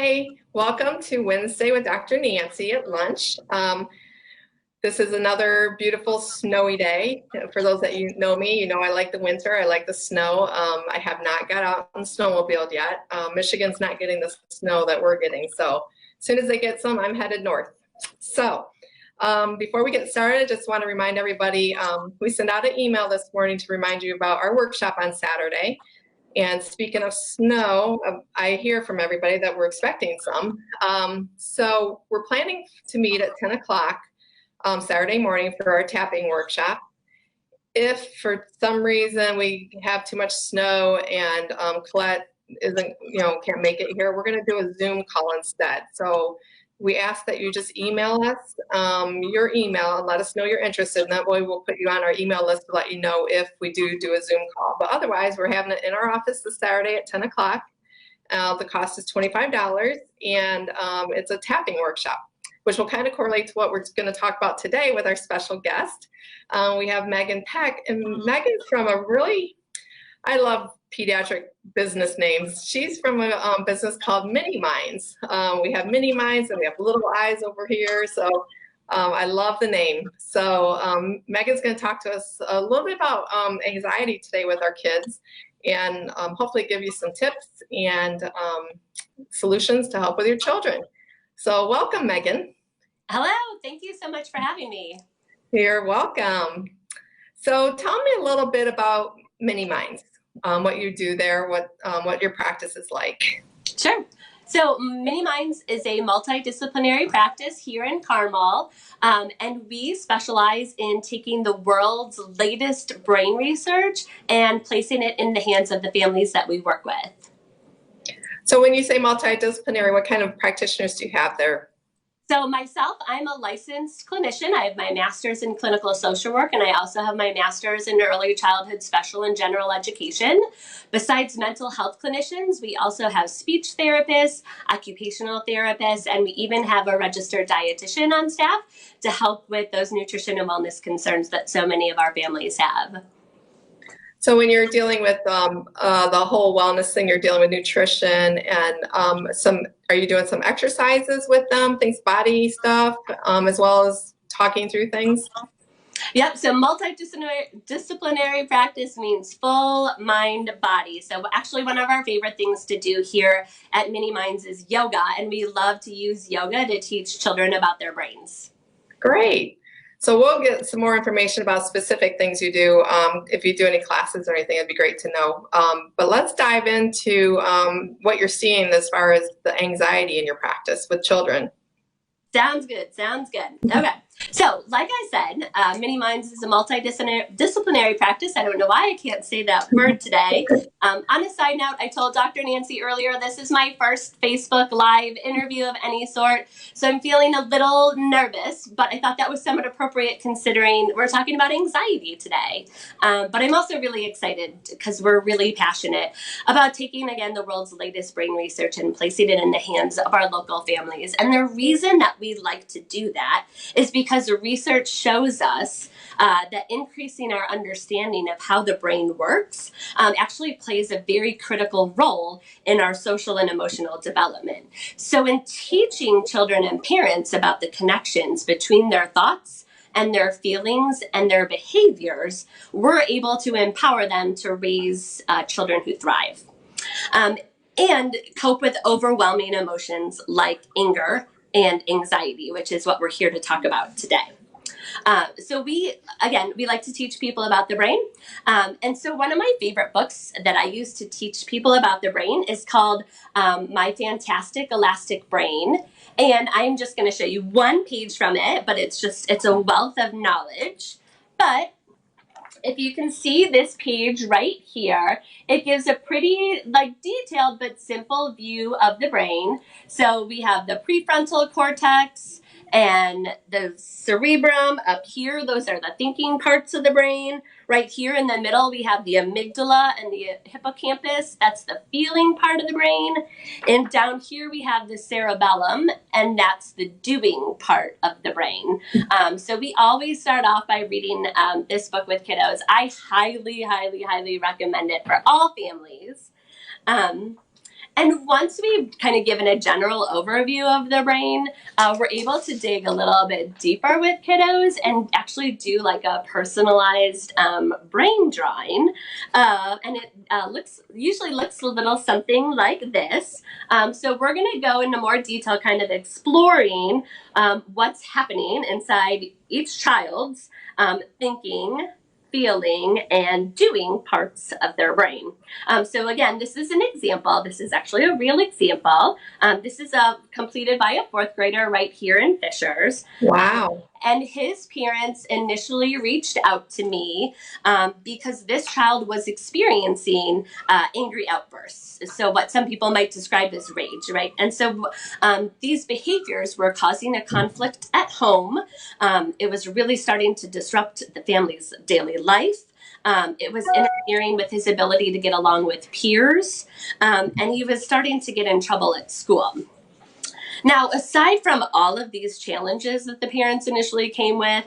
Hi, welcome to Wednesday with Dr. Nancy at lunch. This is another beautiful snowy day. For those that you know me, you know I like the winter, I like the snow. I have not got out and snowmobiled yet. Michigan's not getting the snow that we're getting, so as soon as they get some, I'm headed north. So before we get started, I just want to remind everybody, we sent out an email this morning to remind you about our workshop on Saturday. And speaking of snow, I hear from everybody that we're expecting some. So we're planning to meet at 10 o'clock Saturday morning for our tapping workshop. If for some reason we have too much snow and Colette can't make it here, we're going to do a Zoom call instead. So we ask that you just email us your email and let us know you're interested, and that way we'll put you on our email list to let you know if we do a Zoom call. But otherwise, we're having it in our office this Saturday at 10 o'clock. The cost is $25, and it's a tapping workshop, which will kind of correlate to what we're going to talk about today with our special guest. We have Peck, and Megan's from I love pediatric business names. She's from a business called Mini Minds. We have Mini Minds and we have little eyes over here. So I love the name. So Megan's going to talk to us a little bit about anxiety today with our kids, and hopefully give you some tips and solutions to help with your children. So welcome, Megan. Hello, thank you so much for having me. You're welcome. So tell me a little bit about Mini Minds. What you do there, what your practice is like. Sure. So Mini Minds is a multidisciplinary practice here in Carmel, and we specialize in taking the world's latest brain research and placing it in the hands of the families that we work with. So when you say multidisciplinary, what kind of practitioners do you have there? So myself, I'm a licensed clinician. I have my master's in clinical social work, and I also have my master's in early childhood special and general education. Besides mental health clinicians, we also have speech therapists, occupational therapists, and we even have a registered dietitian on staff to help with those nutrition and wellness concerns that so many of our families have. So when you're dealing with the whole wellness thing, you're dealing with nutrition and are you doing some exercises with them, things, body stuff, as well as talking through things? Yep, so multidisciplinary practice means full mind, body. So actually one of our favorite things to do here at Mini Minds is yoga, and we love to use yoga to teach children about their brains. Great. So we'll get some more information about specific things you do. If you do any classes or anything, it'd be great to know. But let's dive into what you're seeing as far as the anxiety in your practice with children. Sounds good. Okay. So, like I said, Mini Minds is a multidisciplinary practice. I don't know why I can't say that word today. On a side note, I told Dr. Nancy earlier, this is my first Facebook Live interview of any sort, so I'm feeling a little nervous, but I thought that was somewhat appropriate considering we're talking about anxiety today. But I'm also really excited because we're really passionate about taking, again, the world's latest brain research and placing it in the hands of our local families. And the reason that we like to do that is because the research shows us that increasing our understanding of how the brain works actually plays a very critical role in our social and emotional development. So in teaching children and parents about the connections between their thoughts and their feelings and their behaviors, we're able to empower them to raise children who thrive and cope with overwhelming emotions like anger and anxiety, which is what we're here to talk about today. So we like to teach people about the brain. And so one of my favorite books that I use to teach people about the brain is called My Fantastic Elastic Brain. And I'm just going to show you one page from it, but it's a wealth of knowledge. But if you can see this page right here, it gives a pretty detailed but simple view of the brain. So we have the prefrontal cortex and the cerebrum up here. Those are the thinking parts of the brain. Right here in the middle, we have the amygdala and the hippocampus. That's the feeling part of the brain. And down here, we have the cerebellum, and that's the doing part of the brain. So we always start off by reading this book with kiddos. I highly, highly, highly recommend it for all families. And once we've kind of given a general overview of the brain, we're able to dig a little bit deeper with kiddos and actually do like a personalized brain drawing. And it usually looks a little something like this. So we're going to go into more detail, kind of exploring what's happening inside each child's thinking, feeling, and doing parts of their brain. So again, this is an example. This is actually a real example. This is completed by a fourth grader right here in Fishers. Wow. And his parents initially reached out to me because this child was experiencing angry outbursts. So what some people might describe as rage, right? And so these behaviors were causing a conflict at home. It was really starting to disrupt the family's daily life. It was interfering with his ability to get along with peers. And he was starting to get in trouble at school. Now, aside from all of these challenges that the parents initially came with,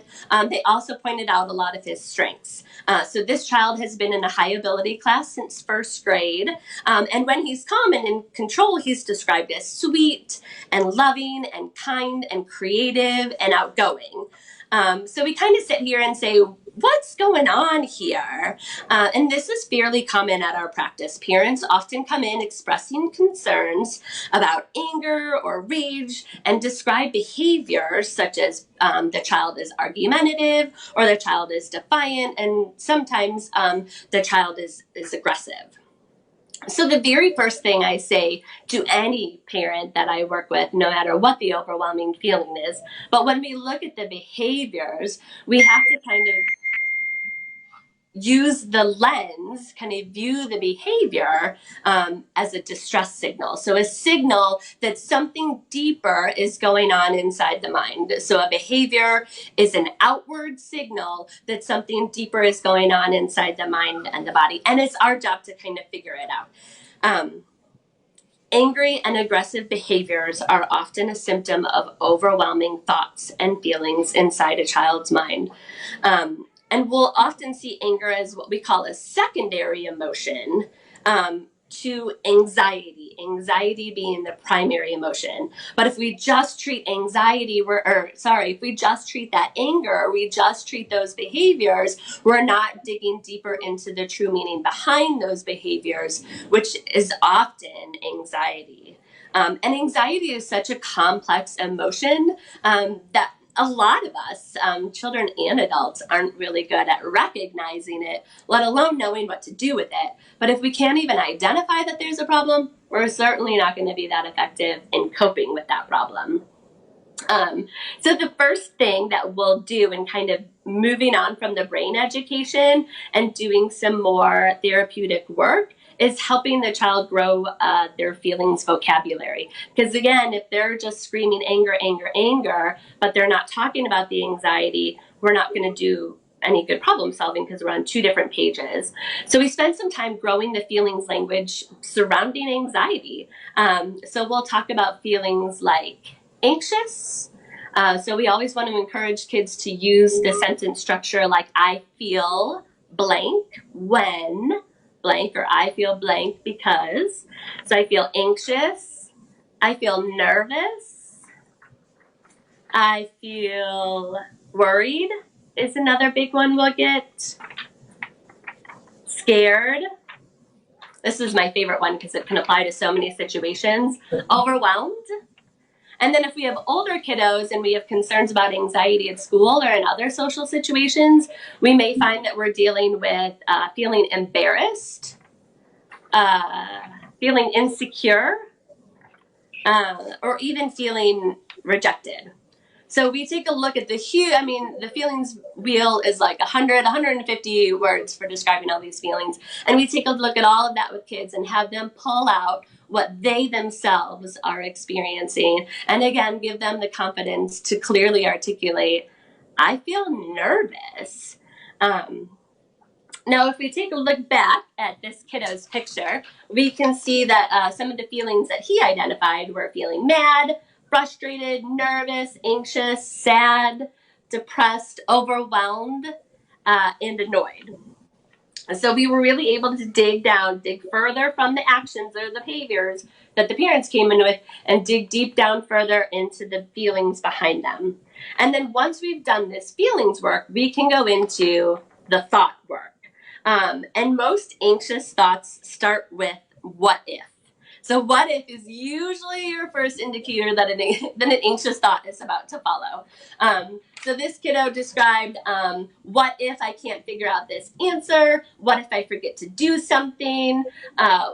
they also pointed out a lot of his strengths. So this child has been in a high ability class since first grade. And when he's calm and in control, he's described as sweet and loving and kind and creative and outgoing. So we kind of sit here and say, what's going on here? And this is fairly common at our practice. Parents often come in expressing concerns about anger or rage and describe behaviors such as the child is argumentative or the child is defiant, and sometimes the child is aggressive. So the very first thing I say to any parent that I work with, no matter what the overwhelming feeling is, but when we look at the behaviors, we have to kind of use the lens, kind of view the behavior as a distress signal. So a signal that something deeper is going on inside the mind. So a behavior is an outward signal that something deeper is going on inside the mind and the body. And it's our job to kind of figure it out. Angry and aggressive behaviors are often a symptom of overwhelming thoughts and feelings inside a child's mind. And we'll often see anger as what we call a secondary emotion to anxiety being the primary emotion. But if we just treat if we just treat that anger, we just treat those behaviors, we're not digging deeper into the true meaning behind those behaviors, which is often anxiety. And anxiety is such a complex emotion that a lot of us, children and adults, aren't really good at recognizing it, let alone knowing what to do with it. But if we can't even identify that there's a problem, we're certainly not going to be that effective in coping with that problem. So the first thing that we'll do in kind of moving on from the brain education and doing some more therapeutic work is helping the child grow their feelings vocabulary. Because again, if they're just screaming anger, anger, anger, but they're not talking about the anxiety, we're not going to do any good problem solving because we're on two different pages. So we spend some time growing the feelings language surrounding anxiety. So we'll talk about feelings like anxious. So we always want to encourage kids to use the sentence structure like I feel blank when blank, or I feel blank because. So I feel anxious, I feel nervous, I feel worried is another big one we'll get. Scared. This is my favorite one because it can apply to so many situations. Overwhelmed. And then if we have older kiddos and we have concerns about anxiety at school or in other social situations, we may find that we're dealing with feeling embarrassed, feeling insecure, or even feeling rejected. So we take a look at the feelings wheel is like 150 words for describing all these feelings. And we take a look at all of that with kids and have them pull out what they themselves are experiencing. And again, give them the confidence to clearly articulate, I feel nervous. Now, if we take a look back at this kiddo's picture, we can see that some of the feelings that he identified were feeling mad, frustrated, nervous, anxious, sad, depressed, overwhelmed, and annoyed. So we were really able to dig further from the actions or the behaviors that the parents came in with, and dig deep down further into the feelings behind them. And then once we've done this feelings work, we can go into the thought work. And most anxious thoughts start with what if. So what if is usually your first indicator that an anxious thought is about to follow. So this kiddo described, what if I can't figure out this answer? What if I forget to do something?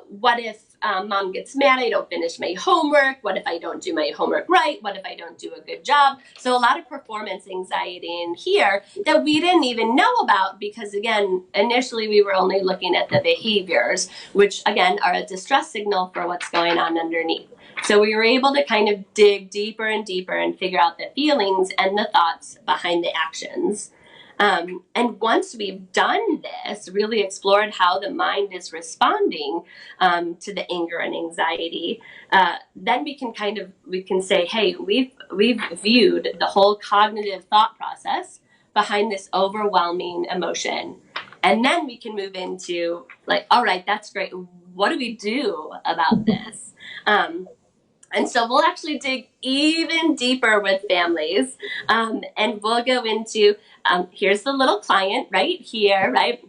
What if mom gets mad, I don't finish my homework? What if I don't do my homework right? What if I don't do a good job? So a lot of performance anxiety in here that we didn't even know about, because again, initially we were only looking at the behaviors, which again are a distress signal for what's going on underneath. So we were able to kind of dig deeper and deeper and figure out the feelings and the thoughts behind the actions. And once we've done this, really explored how the mind is responding to the anger and anxiety, then we can say, hey, we've viewed the whole cognitive thought process behind this overwhelming emotion. And then we can move into like, all right, that's great. What do we do about this? And so we'll actually dig even deeper with families, and we'll go into, here's the little client right here, right?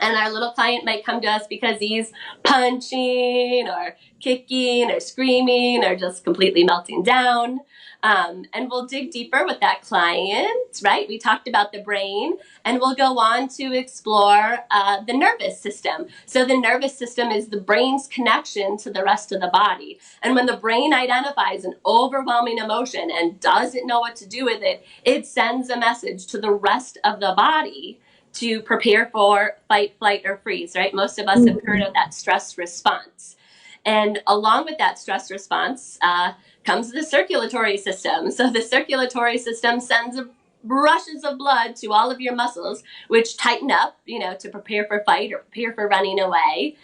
And our little client might come to us because he's punching or kicking or screaming or just completely melting down. And we'll dig deeper with that client, right? We talked about the brain, and we'll go on to explore the nervous system. So the nervous system is the brain's connection to the rest of the body. And when the brain identifies an overwhelming emotion and doesn't know what to do with it, it sends a message to the rest of the body to prepare for fight, flight, or freeze, right? Most of us have heard of that stress response. And along with that stress response comes the circulatory system. So the circulatory system sends rushes of blood to all of your muscles, which tighten up, to prepare for fight or prepare for running away.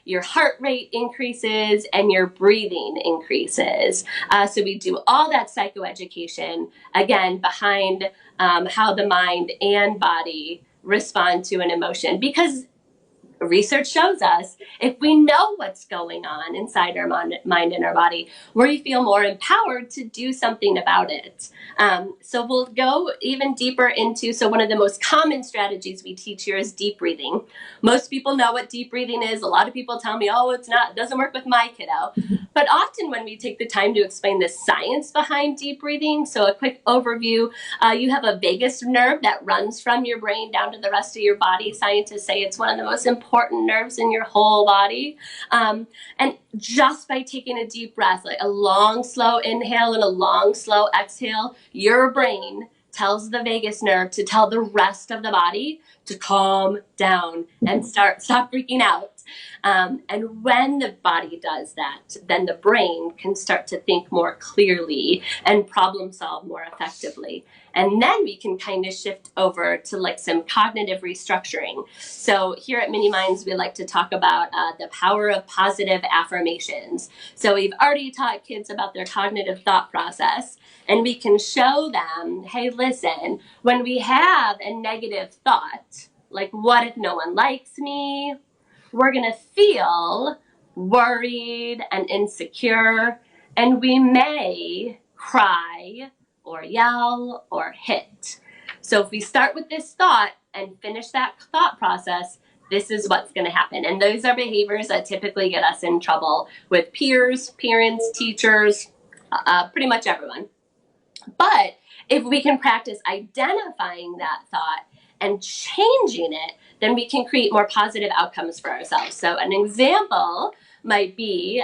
Your heart rate increases and your breathing increases. So we do all that psychoeducation, again, behind how the mind and body respond to an emotion. Because research shows us if we know what's going on inside our mind and our body, we feel more empowered to do something about it. So we'll go even deeper into, so one of the most common strategies we teach here is deep breathing. Most people know what deep breathing is. A lot of people tell me, oh, it doesn't work with my kiddo. But often when we take the time to explain the science behind deep breathing, so a quick overview, you have a vagus nerve that runs from your brain down to the rest of your body. Scientists say it's one of the most important nerves in your whole body. And just by taking a deep breath, like a long, slow inhale and a long, slow exhale, your brain tells the vagus nerve to tell the rest of the body to calm down and stop freaking out. And when the body does that, then the brain can start to think more clearly and problem solve more effectively. And then we can kind of shift over to like some cognitive restructuring. So here at Mini Minds, we like to talk about the power of positive affirmations. So we've already taught kids about their cognitive thought process, and we can show them, hey, listen, when we have a negative thought, like what if no one likes me? We're going to feel worried and insecure, and we may cry or yell or hit. So if we start with this thought and finish that thought process, this is what's going to happen. And those are behaviors that typically get us in trouble with peers, parents, teachers, pretty much everyone. But if we can practice identifying that thought and changing it, then we can create more positive outcomes for ourselves. So an example might be,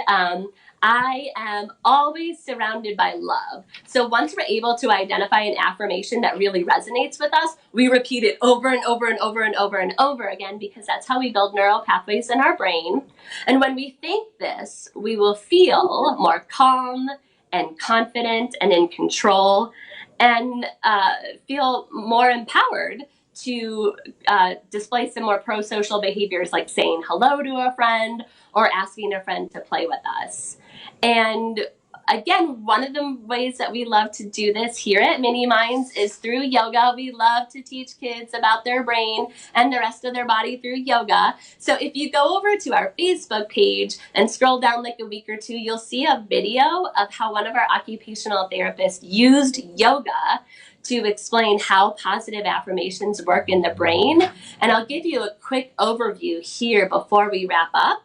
I am always surrounded by love. So once we're able to identify an affirmation that really resonates with us, we repeat it over and over and over and over and over again, because that's how we build neural pathways in our brain. And when we think this, we will feel more calm and confident and in control, and feel more empowered to display some more pro-social behaviors, like saying hello to a friend or asking a friend to play with us. And again, one of the ways that we love to do this here at Mini Minds is through yoga. We love to teach kids about their brain and the rest of their body through yoga. So if you go over to our Facebook page and scroll down like a week or two, you'll see a video of how one of our occupational therapists used yoga to explain how positive affirmations work in the brain. And I'll give you a quick overview here before we wrap up.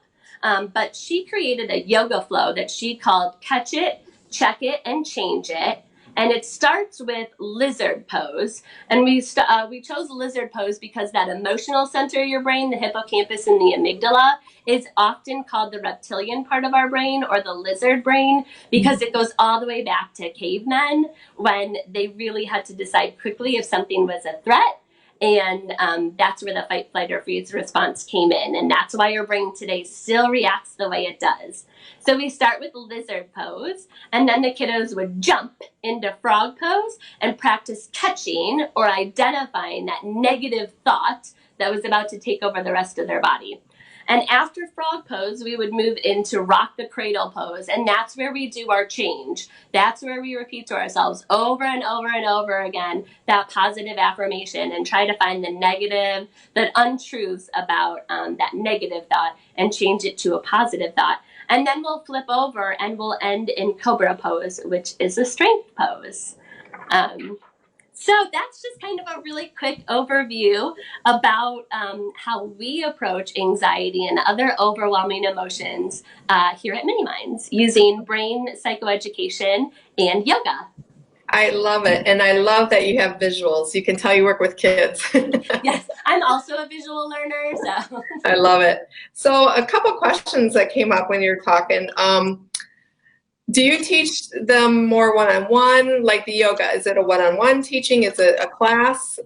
But she created a yoga flow that she called Catch It, Check It, and Change It. And it starts with lizard pose. And we chose lizard pose because that emotional center of your brain, the hippocampus and the amygdala, is often called the reptilian part of our brain or the lizard brain because it goes all the way back to cavemen when they really had to decide quickly if something was a threat. And that's where the fight, flight, or freeze response came in. And that's why your brain today still reacts the way it does. So we start with lizard pose, and then the kiddos would jump into frog pose and practice catching or identifying that negative thought that was about to take over the rest of their body. And after frog pose, we would move into rock the cradle pose. And that's where we do our change. That's where we repeat to ourselves over and over and over again that positive affirmation and try to find the negative, the untruths about that negative thought and change it to a positive thought. And then we'll flip over and we'll end in cobra pose, which is a strength pose. So that's just kind of a really quick overview about how we approach anxiety and other overwhelming emotions here at Mini Minds using brain psychoeducation and yoga. I love it. And I love that you have visuals. You can tell you work with kids. Yes, I'm also a visual learner. So I love it. So a couple questions that came up when you were talking. Do you teach them more one-on-one, like the yoga? Is it a one-on-one teaching? Is it a class?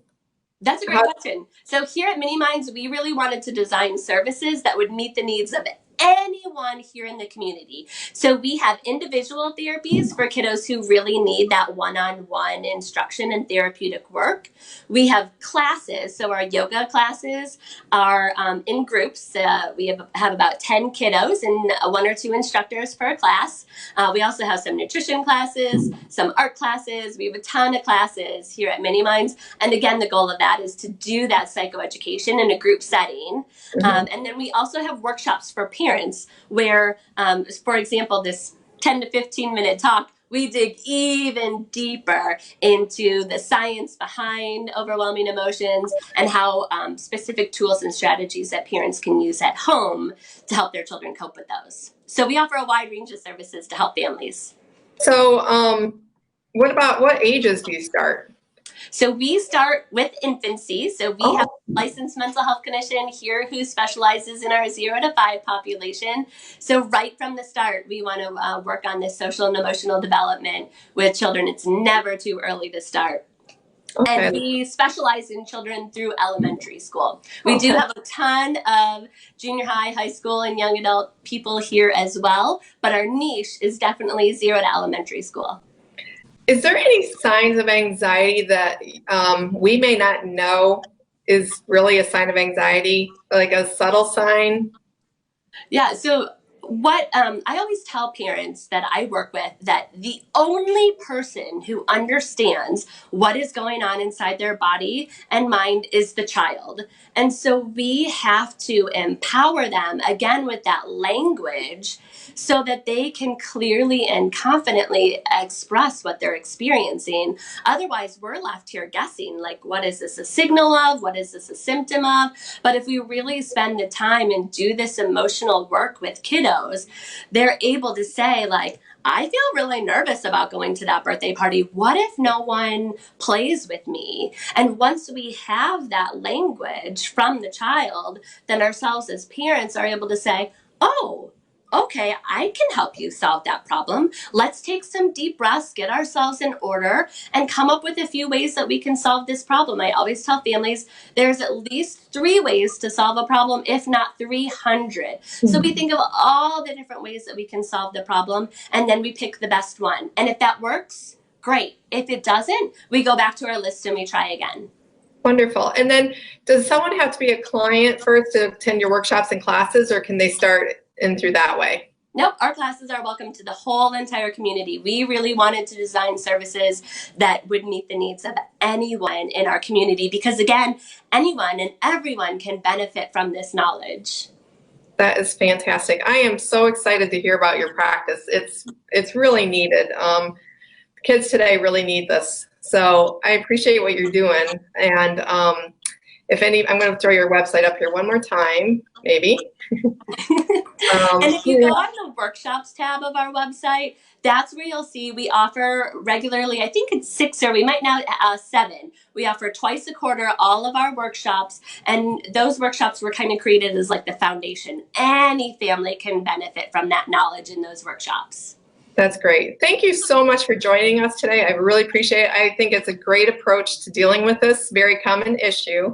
That's a great question. So here at Mini Minds, we really wanted to design services that would meet the needs of anyone here in the community. So we have individual therapies for kiddos who really need that one-on-one instruction and therapeutic work. We have classes. So our yoga classes are in groups. We have about 10 kiddos and 1 or 2 instructors per class. We also have some nutrition classes, some art classes. We have a ton of classes here at Mini Minds. And again, the goal of that is to do that psychoeducation in a group setting. And then we also have workshops for parents where, for example, this 10 to 15 minute talk, we dig even deeper into the science behind overwhelming emotions and how specific tools and strategies that parents can use at home to help their children cope with those. So we offer a wide range of services to help families. So what ages do you start? So we start with infancy. So we have a licensed mental health clinician here who specializes in our 0 to 5 population. So right from the start, we want to work on this social and emotional development with children. It's never too early to start. Okay. And we specialize in children through elementary school. We do have a ton of junior high, high school, and young adult people here as well. But our niche is definitely 0 to elementary school. Is there any signs of anxiety that we may not know is really a sign of anxiety, like a subtle sign? Yeah, so what I always tell parents that I work with that the only person who understands what is going on inside their body and mind is the child. And so we have to empower them again with that language so that they can clearly and confidently express what they're experiencing. Otherwise, we're left here guessing, like, what is this a signal of? What is this a symptom of? But if we really spend the time and do this emotional work with kiddos, they're able to say, like, I feel really nervous about going to that birthday party. What if no one plays with me? And once we have that language from the child, then ourselves as parents are able to say, oh, okay, I can help you solve that problem. Let's take some deep breaths, get ourselves in order, and come up with a few ways that we can solve this problem. I always tell families there's at least 3 ways to solve a problem, if not 300. So we think of all the different ways that we can solve the problem, and then we pick the best one. And if that works, great. If it doesn't, we go back to our list and we try again. Wonderful. And then does someone have to be a client first to attend your workshops and classes, or can they start in through that way? Nope, our classes are welcome to the whole entire community. We really wanted to design services that would meet the needs of anyone in our community because, again, anyone and everyone can benefit from this knowledge. That is fantastic. I am so excited to hear about your practice. It's really needed. Kids today really need this. So I appreciate what you're doing. And I'm going to throw your website up here one more time, maybe. And if you go on the workshops tab of our website, that's where you'll see we offer regularly, I think it's 6 or we might now 7. We offer twice a quarter all of our workshops, and those workshops were kind of created as like the foundation. Any family can benefit from that knowledge in those workshops. That's great. Thank you so much for joining us today. I really appreciate it. I think it's a great approach to dealing with this very common issue.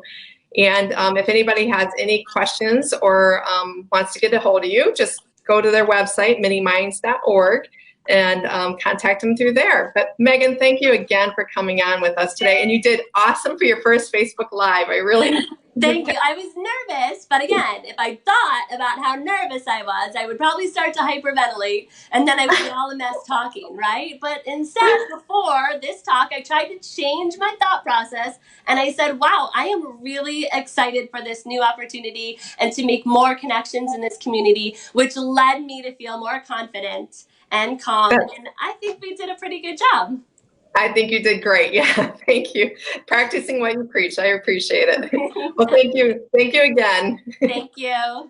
And if anybody has any questions or wants to get a hold of you, just go to their website, miniminds.org, and contact them through there. But Megan, thank you again for coming on with us today. And you did awesome for your first Facebook Live. I really Thank you. I was nervous, but again, if I thought about how nervous I was, I would probably start to hyperventilate, and then I would be all a mess talking, right? But instead, before this talk, I tried to change my thought process, and I said, wow, I am really excited for this new opportunity and to make more connections in this community, which led me to feel more confident and calm, and I think we did a pretty good job. I think you did great. Yeah, thank you. Practicing what you preach. I appreciate it. Well, thank you. Thank you again. Thank you.